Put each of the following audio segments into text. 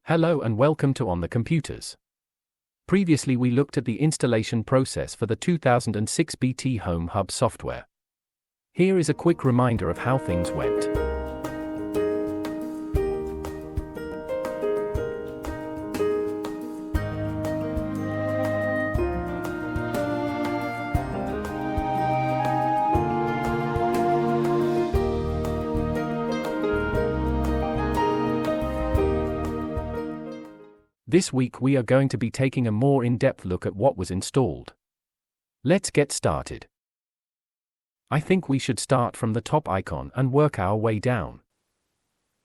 Hello and welcome to On the Computers. Previously we looked at the installation process for the 2006 BT Home Hub software. Here is a quick reminder of how things went. This week we are going to be taking a more in-depth look at what was installed. Let's get started. I think we should start from the top icon and work our way down.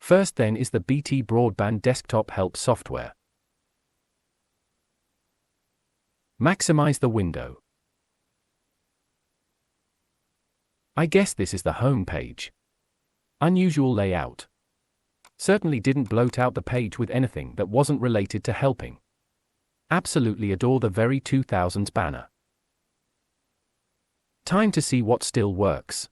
First then is the BT Broadband Desktop Help software. Maximize the window. I guess this is the home page. Unusual layout. Certainly didn't bloat out the page with anything that wasn't related to helping. Absolutely adore the very 2000s banner. Time to see what still works.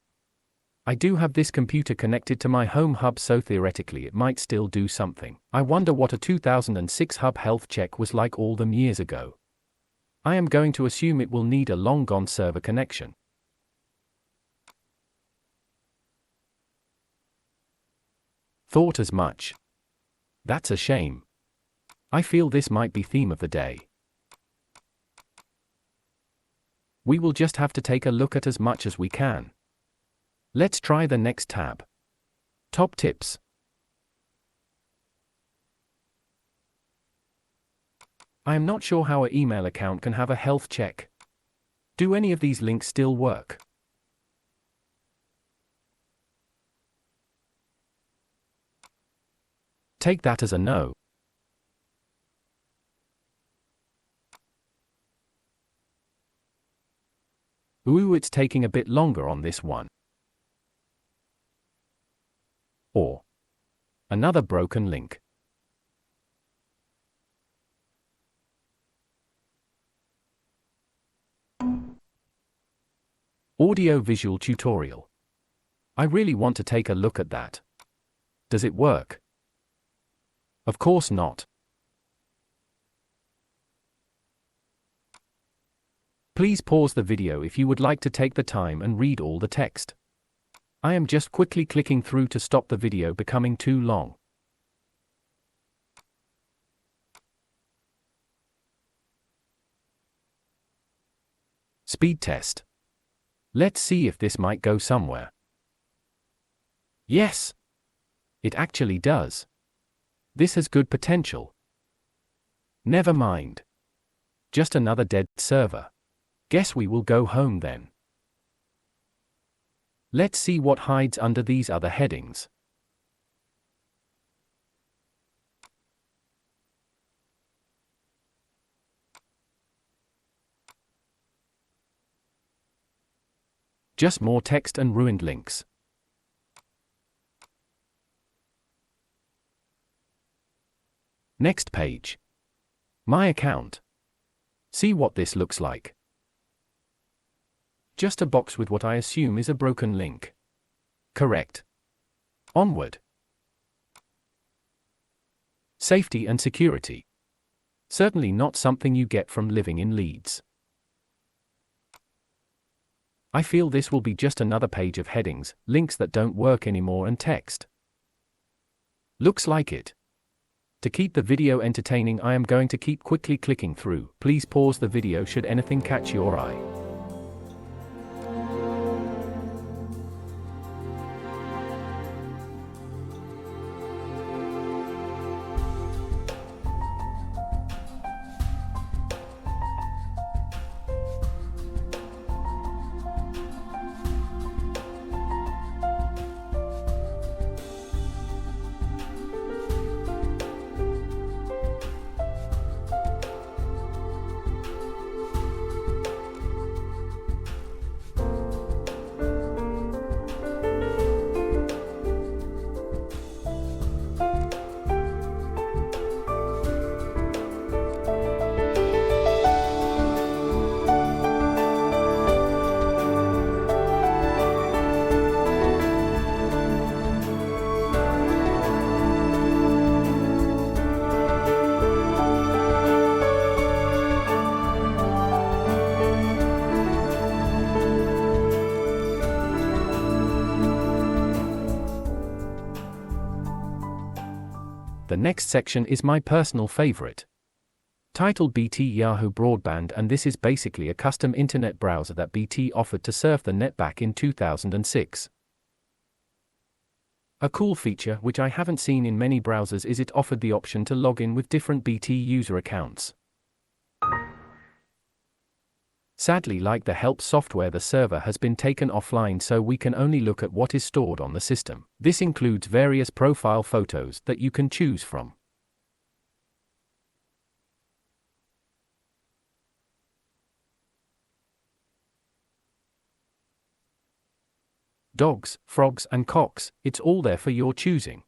I do have this computer connected to my home hub, so theoretically it might still do something. I wonder what a 2006 hub health check was like all them years ago. I am going to assume it will need a long gone server connection. Thought as much. That's a shame. I feel this might be theme of the day. We will just have to take a look at as much as we can. Let's try the next tab. Top tips. I am not sure how an email account can have a health check. Do any of these links still work? Take that as a no. Ooh, it's taking a bit longer on this one. Or another broken link. Audio-visual tutorial. I really want to take a look at that. Does it work? Of course not. Please pause the video if you would like to take the time and read all the text. I am just quickly clicking through to stop the video becoming too long. Speed test. Let's see if this might go somewhere. Yes! It actually does. This has good potential. Never mind. Just another dead server. Guess we will go home then. Let's see what hides under these other headings. Just more text and ruined links. Next page. My account. See what this looks like. Just a box with what I assume is a broken link. Correct. Onward. Safety and security. Certainly not something you get from living in Leeds. I feel this will be just another page of headings, links that don't work anymore, and text. Looks like it. To keep the video entertaining, I am going to keep quickly clicking through. Please pause the video should anything catch your eye. The next section is my personal favorite. Titled BT Yahoo Broadband, and this is basically a custom internet browser that BT offered to serve the net back in 2006. A cool feature which I haven't seen in many browsers is it offered the option to log in with different BT user accounts. Sadly, like the help software, the server has been taken offline, so we can only look at what is stored on the system. This includes various profile photos that you can choose from. Dogs, frogs and cocks, it's all there for your choosing.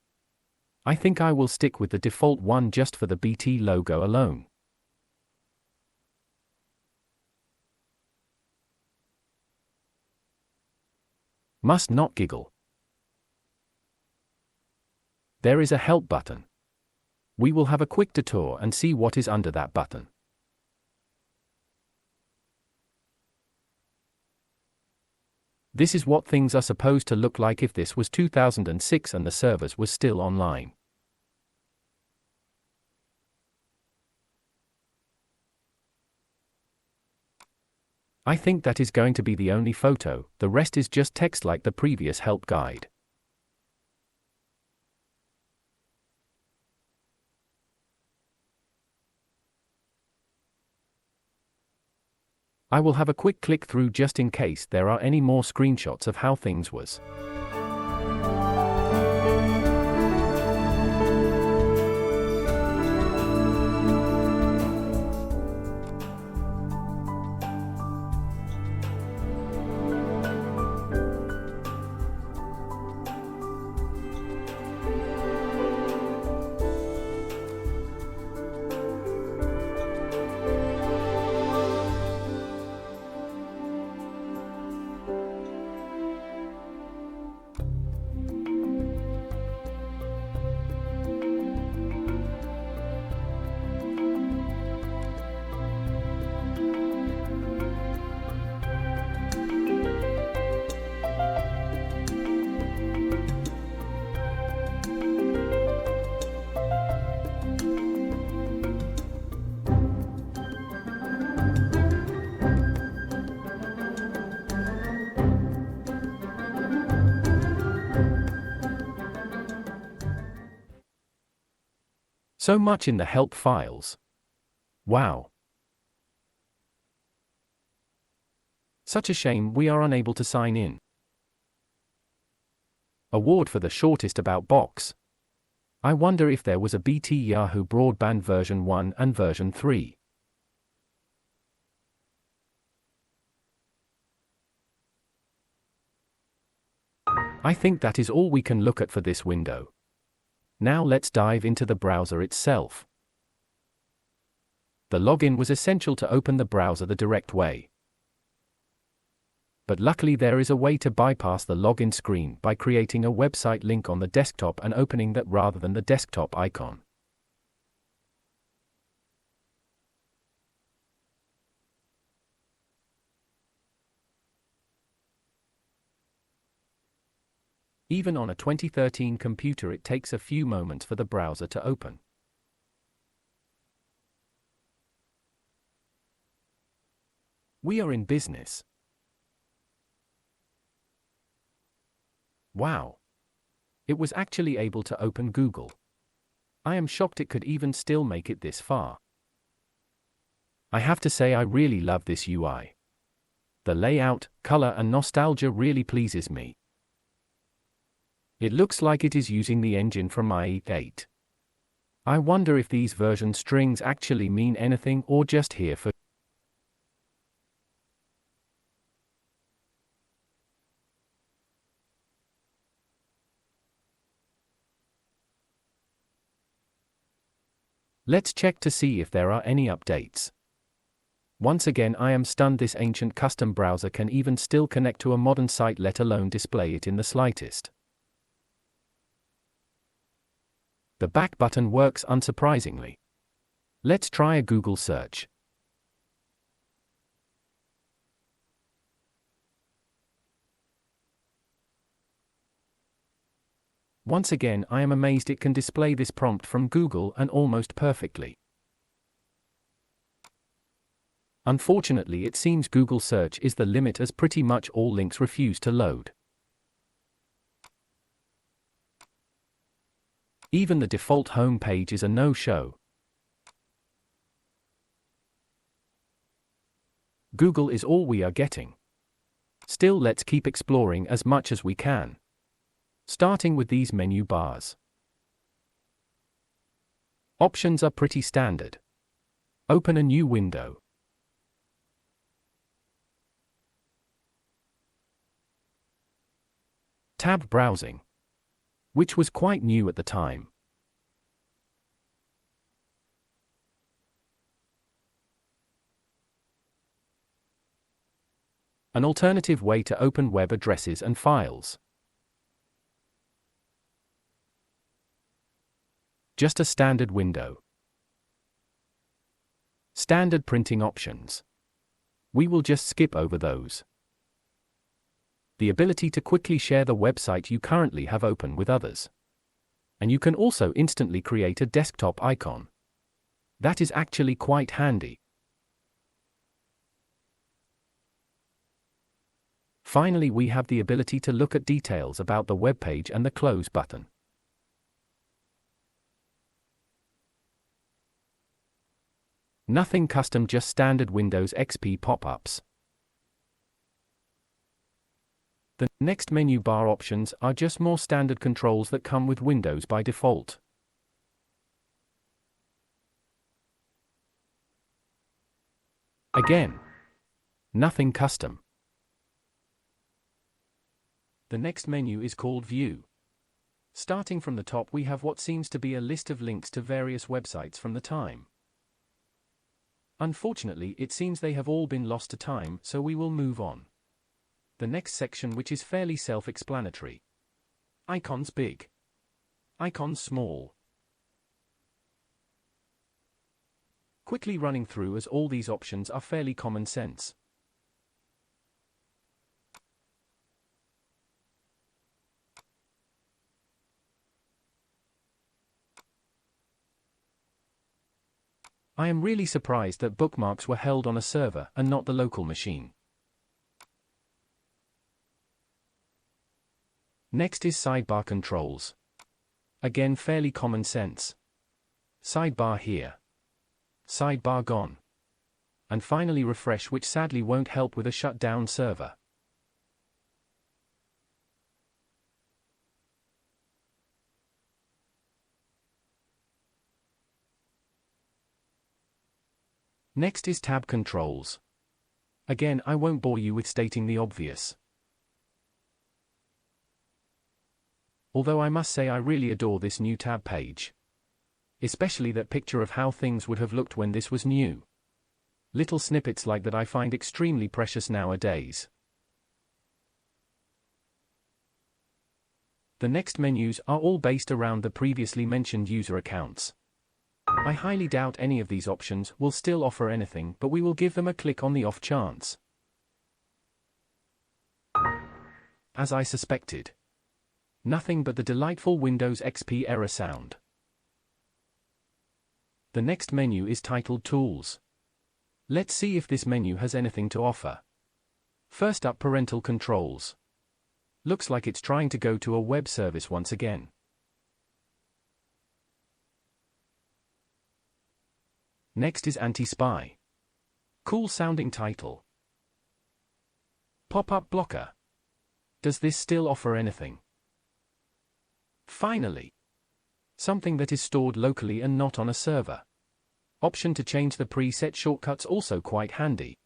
I think I will stick with the default one just for the BT logo alone. Must not giggle. There is a help button. We will have a quick detour and see what is under that button. This is what things are supposed to look like if this was 2006 and the servers was still online. I think that is going to be the only photo, the rest is just text like the previous help guide. I will have a quick click through just in case there are any more screenshots of how things was. So much in the help files. Wow. Such a shame we are unable to sign in. Award for the shortest about box. I wonder if there was a BT Yahoo Broadband version 1 and version 3. I think that is all we can look at for this window. Now let's dive into the browser itself. The login was essential to open the browser the direct way. But luckily there is a way to bypass the login screen by creating a website link on the desktop and opening that rather than the desktop icon. Even on a 2013 computer it takes a few moments for the browser to open. We are in business. Wow. It was actually able to open Google. I am shocked it could even still make it this far. I have to say I really love this UI. The layout, color and nostalgia really pleases me. It looks like it is using the engine from IE8. I wonder if these version strings actually mean anything or just here for. Let's check to see if there are any updates. Once again I am stunned this ancient custom browser can even still connect to a modern site, let alone display it in the slightest. The back button works unsurprisingly. Let's try a Google search. Once again, I am amazed it can display this prompt from Google and almost perfectly. Unfortunately, it seems Google search is the limit as pretty much all links refuse to load. Even the default home page is a no-show. Google is all we are getting. Still, let's keep exploring as much as we can. Starting with these menu bars. Options are pretty standard. Open a new window. Tab browsing, which was quite new at the time. An alternative way to open web addresses and files. Just a standard window. Standard printing options. We will just skip over those. The ability to quickly share the website you currently have open with others. And you can also instantly create a desktop icon. That is actually quite handy. Finally, we have the ability to look at details about the web page and the close button. Nothing custom, just standard Windows XP pop-ups. The next menu bar options are just more standard controls that come with Windows by default. Again, nothing custom. The next menu is called View. Starting from the top, we have what seems to be a list of links to various websites from the time. Unfortunately, it seems they have all been lost to time, so we will move on. The next section, which is fairly self-explanatory. Icons big. Icons small. Quickly running through, as all these options are fairly common sense. I am really surprised that bookmarks were held on a server and not the local machine. Next is sidebar controls. Again, fairly common sense. Sidebar here. Sidebar gone. And finally refresh, which sadly won't help with a shutdown server. Next is tab controls. Again, I won't bore you with stating the obvious. Although I must say I really adore this new tab page. Especially that picture of how things would have looked when this was new. Little snippets like that I find extremely precious nowadays. The next menus are all based around the previously mentioned user accounts. I highly doubt any of these options will still offer anything, but we will give them a click on the off chance. As I suspected. Nothing but the delightful Windows XP error sound. The next menu is titled Tools. Let's see if this menu has anything to offer. First up, parental controls. Looks like it's trying to go to a web service once again. Next is Anti-Spy. Cool sounding title. Pop-up blocker. Does this still offer anything? Finally, something that is stored locally and not on a server. Option to change the preset shortcuts, also quite handy.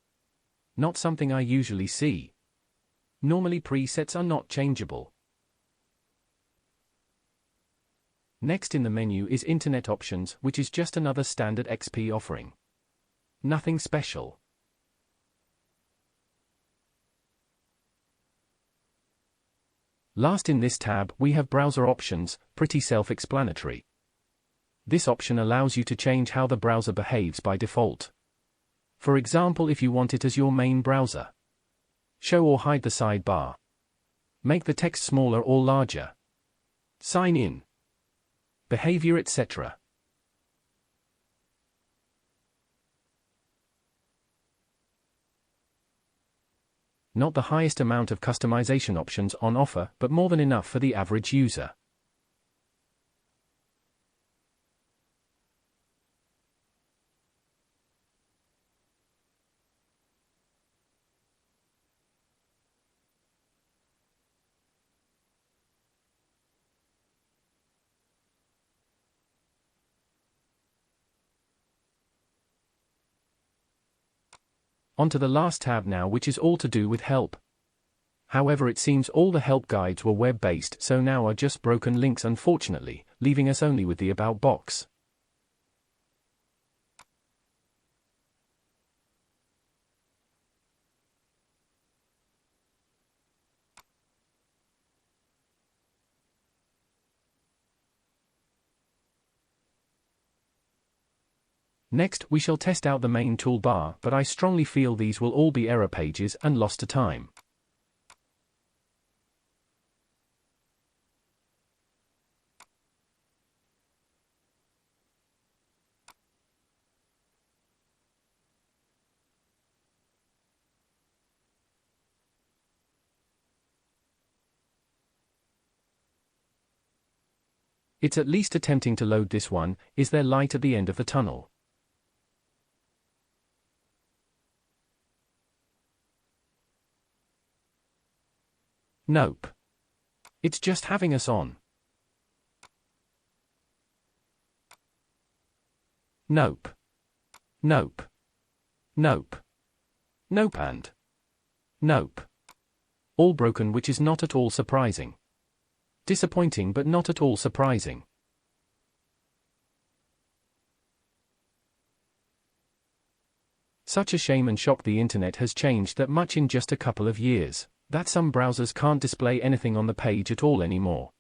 Not something I usually see. Normally presets are not changeable. Next in the menu is Internet Options, which is just another standard XP offering. Nothing special. Last in this tab, we have Browser Options, pretty self-explanatory. This option allows you to change how the browser behaves by default. For example, if you want it as your main browser. Show or hide the sidebar. Make the text smaller or larger. Sign in. Behavior, etc. Not the highest amount of customization options on offer, but more than enough for the average user. Onto the last tab now, which is all to do with help. However, it seems all the help guides were web-based, so now are just broken links, unfortunately, leaving us only with the About box. Next, we shall test out the main toolbar, but I strongly feel these will all be error pages and lost to time. It's at least attempting to load this one. Is there light at the end of the tunnel? Nope. It's just having us on. Nope. Nope. Nope. Nope and nope. All broken, which is not at all surprising. Disappointing, but not at all surprising. Such a shame and shock. The internet has changed that much in just a couple of years, that some browsers can't display anything on the page at all anymore.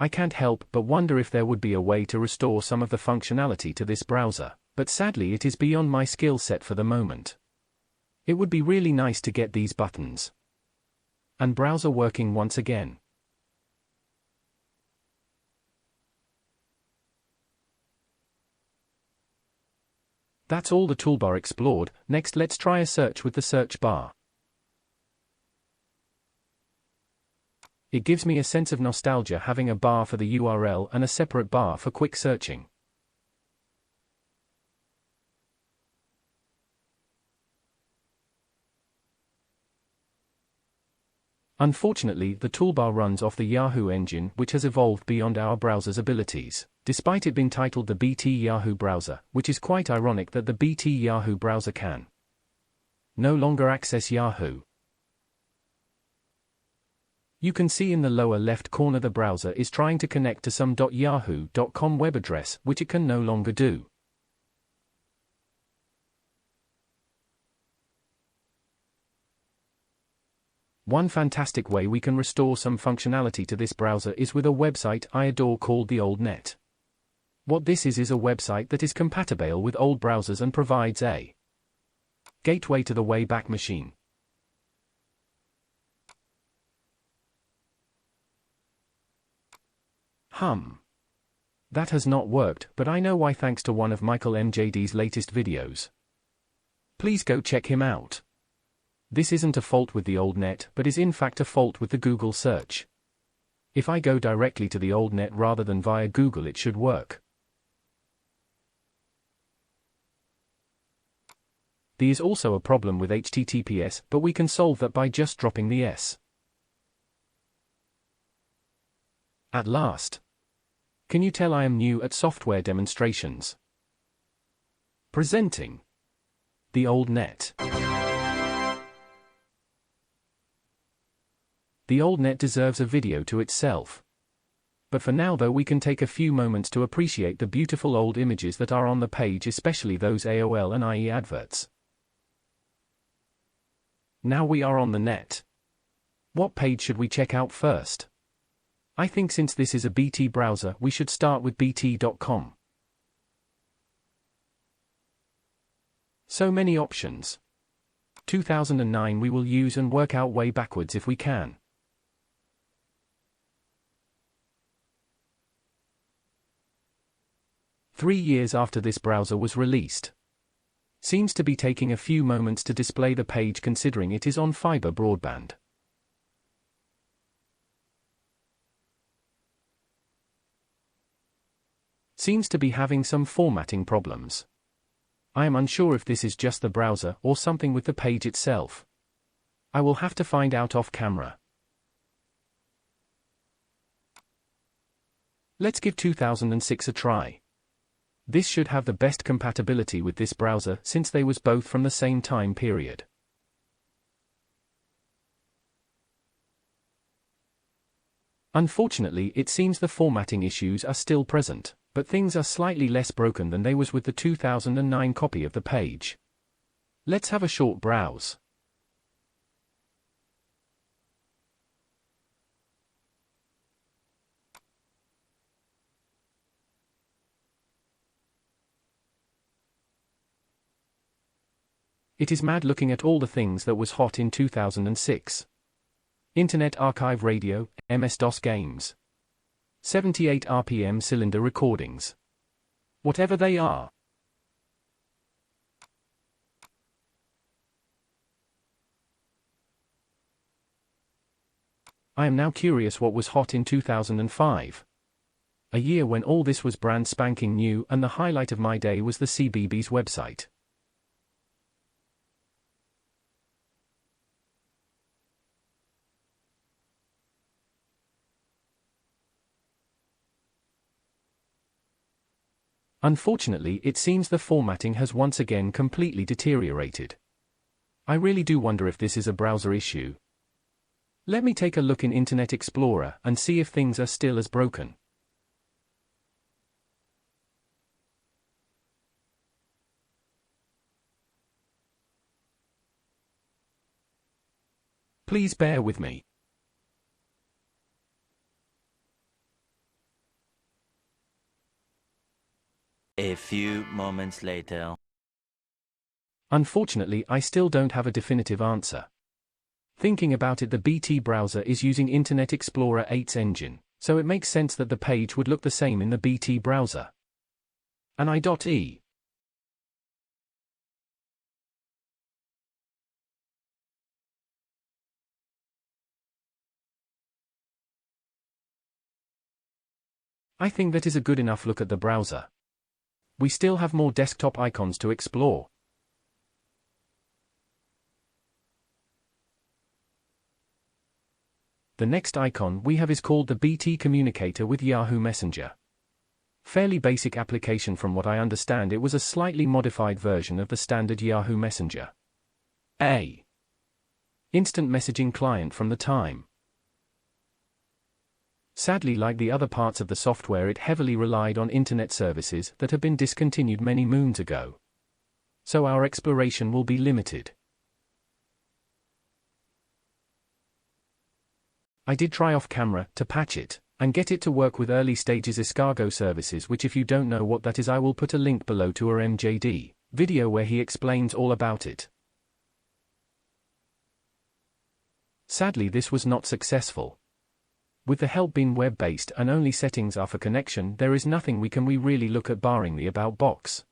I can't help but wonder if there would be a way to restore some of the functionality to this browser, but sadly it is beyond my skill set for the moment. It would be really nice to get these buttons and browser working once again. That's all the toolbar explored. Next, let's try a search with the search bar. It gives me a sense of nostalgia having a bar for the URL and a separate bar for quick searching. Unfortunately, the toolbar runs off the Yahoo engine, which has evolved beyond our browser's abilities, despite it being titled the BT Yahoo Browser, which is quite ironic that the BT Yahoo Browser can no longer access Yahoo. You can see in the lower left corner the browser is trying to connect to some .yahoo.com web address, which it can no longer do. One fantastic way we can restore some functionality to this browser is with a website I adore called the Old Net. What this is a website that is compatible with old browsers and provides a gateway to the Wayback Machine. That has not worked, but I know why, thanks to one of Michael MJD's latest videos. Please go check him out. This isn't a fault with the Old Net, but is in fact a fault with the Google search. If I go directly to the Old Net rather than via Google, it should work. There is also a problem with HTTPS, but we can solve that by just dropping the S. At last. Can you tell I am new at software demonstrations? Presenting the Old Net. The Old Net deserves a video to itself. But for now though, we can take a few moments to appreciate the beautiful old images that are on the page, especially those AOL and IE adverts. Now we are on the net. What page should we check out first? I think since this is a BT browser, we should start with bt.com. So many options. 2009 we will use and work our way backwards if we can. 3 years after this browser was released. Seems to be taking a few moments to display the page considering it is on fiber broadband. Seems to be having some formatting problems. I am unsure if this is just the browser or something with the page itself. I will have to find out off camera. Let's give 2006 a try. This should have the best compatibility with this browser since they was both from the same time period. Unfortunately, it seems the formatting issues are still present, but things are slightly less broken than they was with the 2009 copy of the page. Let's have a short browse. It is mad looking at all the things that was hot in 2006. Internet Archive Radio, MS-DOS games. 78 RPM cylinder recordings. Whatever they are. I am now curious what was hot in 2005. A year when all this was brand spanking new and the highlight of my day was the CBeebies website. Unfortunately, it seems the formatting has once again completely deteriorated. I really do wonder if this is a browser issue. Let me take a look in Internet Explorer and see if things are still as broken. Please bear with me. A few moments later. Unfortunately, I still don't have a definitive answer. Thinking about it, the BT browser is using Internet Explorer 8's engine, so it makes sense that the page would look the same in the BT browser. And I.E. I think that is a good enough look at the browser. We still have more desktop icons to explore. The next icon we have is called the BT Communicator with Yahoo Messenger. Fairly basic application from what I understand. It was a slightly modified version of the standard Yahoo Messenger. A instant messaging client from the time. Sadly, like the other parts of the software, it heavily relied on internet services that have been discontinued many moons ago. So our exploration will be limited. I did try off camera to patch it and get it to work with early stages escargot services, which if you don't know what that is, I will put a link below to a MJD video where he explains all about it. Sadly, this was not successful. With the help being web-based and only settings are for connection, there is nothing we can really look at barring the about box.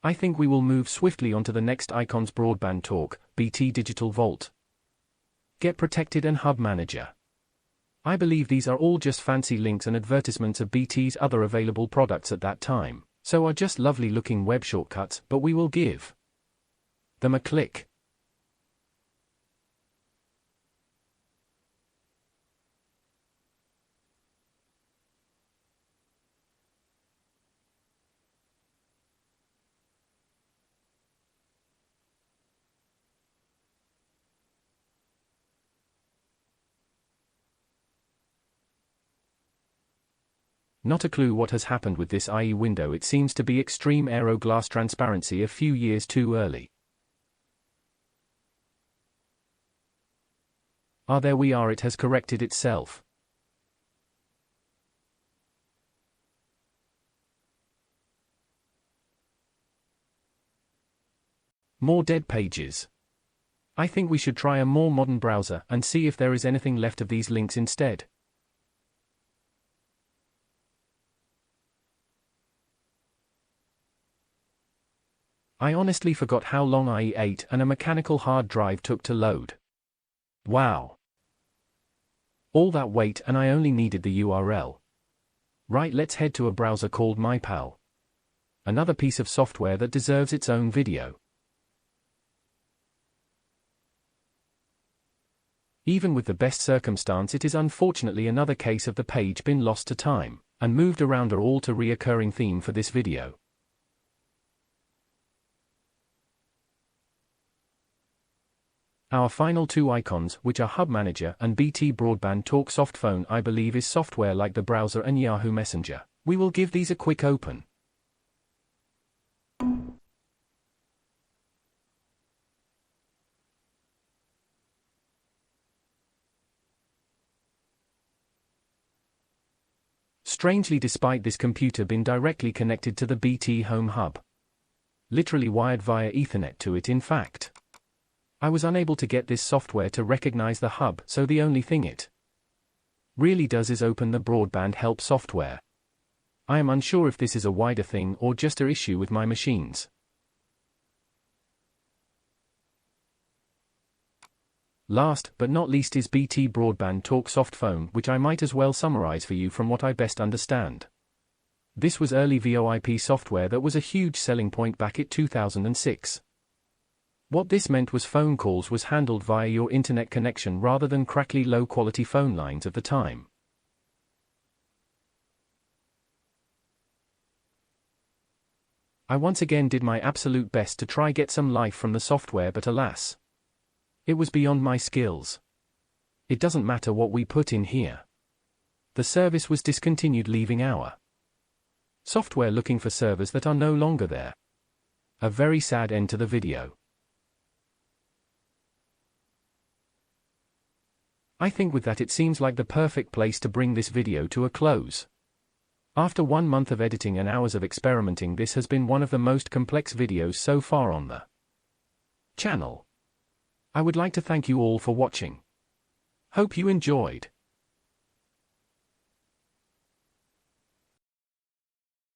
I think we will move swiftly onto the next icons: Broadband Talk, BT Digital Vault, Get Protected and Hub Manager. I believe these are all just fancy links and advertisements of BT's other available products at that time, so are just lovely looking web shortcuts, but we will give them a click. Not a clue what has happened with this IE window. It seems to be extreme aero glass transparency a few years too early. There we are, it has corrected itself. More dead pages. I think we should try a more modern browser and see if there is anything left of these links instead. I honestly forgot how long IE8 and a mechanical hard drive took to load. Wow. All that wait and I only needed the URL. Right, let's head to a browser called MyPal. Another piece of software that deserves its own video. Even with the best circumstance, it is unfortunately another case of the page been lost to time, and moved around are all to reoccurring theme for this video. Our final two icons, which are Hub Manager and BT Broadband Talk Soft Phone, I believe is software like the browser and Yahoo Messenger. We will give these a quick open. Strangely, despite this computer being directly connected to the BT Home Hub. Literally wired via Ethernet to it, in fact. I was unable to get this software to recognize the hub, so the only thing it really does is open the broadband help software. I am unsure if this is a wider thing or just an issue with my machines. Last but not least is BT Broadband Talk Soft Phone, which I might as well summarize for you from what I best understand. This was early VoIP software that was a huge selling point back in 2006. What this meant was phone calls was handled via your internet connection rather than crackly low-quality phone lines of the time. I once again did my absolute best to try get some life from the software, but alas, it was beyond my skills. It doesn't matter what we put in here. The service was discontinued, leaving our software looking for servers that are no longer there. A very sad end to the video. I think with that it seems like the perfect place to bring this video to a close. After 1 month of editing and hours of experimenting, this has been one of the most complex videos so far on the channel. I would like to thank you all for watching. Hope you enjoyed.